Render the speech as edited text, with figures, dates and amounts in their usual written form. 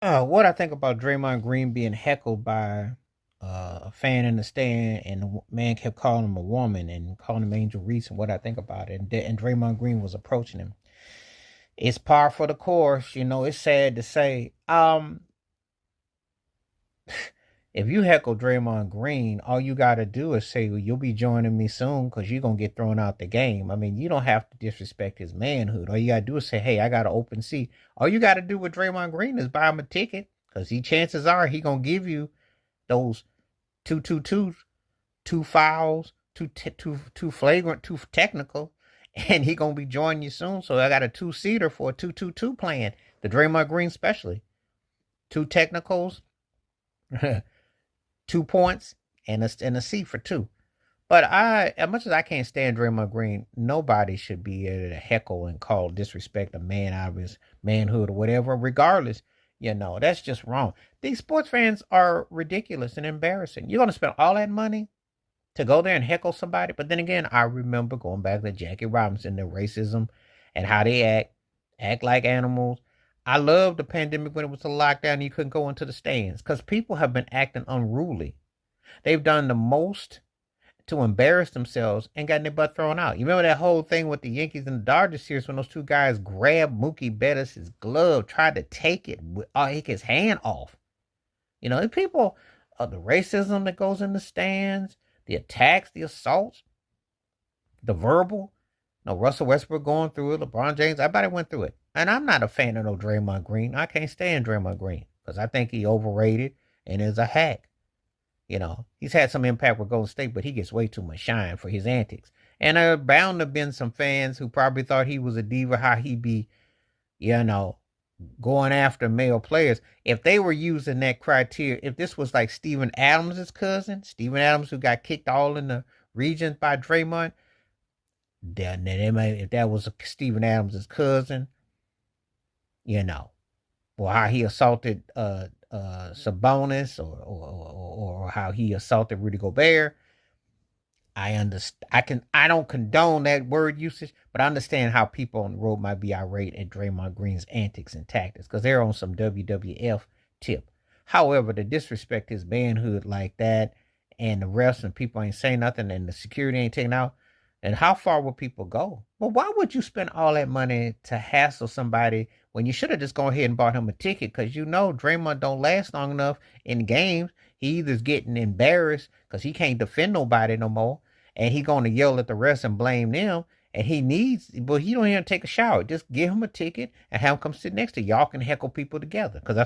What I think about Draymond Green being heckled by a fan in the stand, and the man kept calling him a woman and calling him Angel Reese, and what I think about it, and Draymond Green was approaching him. It's par for the course, It's sad to say. If you heckle Draymond Green, all you got to do is say, well, you'll be joining me soon because you're going to get thrown out the game. I mean, you don't have to disrespect his manhood. All you got to do is say, hey, I got an open seat. All you got to do with Draymond Green is buy him a ticket because chances are he going to give you those two, two fouls, two flagrant, two technical, and he going to be joining you soon. So I got a two-seater for a 2-2-2 plan. The Draymond Green specially. Two technicals. 2 points and a C for two. But as much as I can't stand Draymond Green, nobody should be able to heckle and call disrespect a man out of his manhood or whatever, regardless. That's just wrong. These sports fans are ridiculous and embarrassing. You're going to spend all that money to go there and heckle somebody. But then again, I remember going back to Jackie Robinson, their racism and how they act like animals. I love the pandemic when it was a lockdown and you couldn't go into the stands because people have been acting unruly. They've done the most to embarrass themselves and gotten their butt thrown out. You remember that whole thing with the Yankees and the Dodgers series when those two guys grabbed Mookie Betts' glove, tried to take his hand off. The people, the racism that goes in the stands, the attacks, the assaults, the verbal. Russell Westbrook going through it, LeBron James, everybody went through it. And I'm not a fan of no Draymond Green. I can't stand Draymond Green because I think he overrated and is a hack. He's had some impact with Golden State, but he gets way too much shine for his antics. And there bound to have been some fans who probably thought he was a diva, how he be, going after male players. If they were using that criteria, if this was like Steven Adams' cousin, Steven Adams who got kicked all in the regions by Draymond, then they might, if that was Steven Adams' cousin, or how he assaulted Sabonis, or how he assaulted Rudy Gobert. I understand. I don't condone that word usage, but I understand how people on the road might be irate at Draymond Green's antics and tactics because they're on some WWF tip. However, to disrespect his manhood like that, and the refs and people ain't saying nothing, and the security ain't taking out, and how far will people go? Well, why would you spend all that money to hassle somebody when you should have just gone ahead and bought him a ticket? Because Draymond don't last long enough in games. He either's getting embarrassed because he can't defend nobody no more, and he going to yell at the refs and blame them. And but he don't even take a shower. Just give him a ticket and have him come sit next to you. Y'all can heckle people together because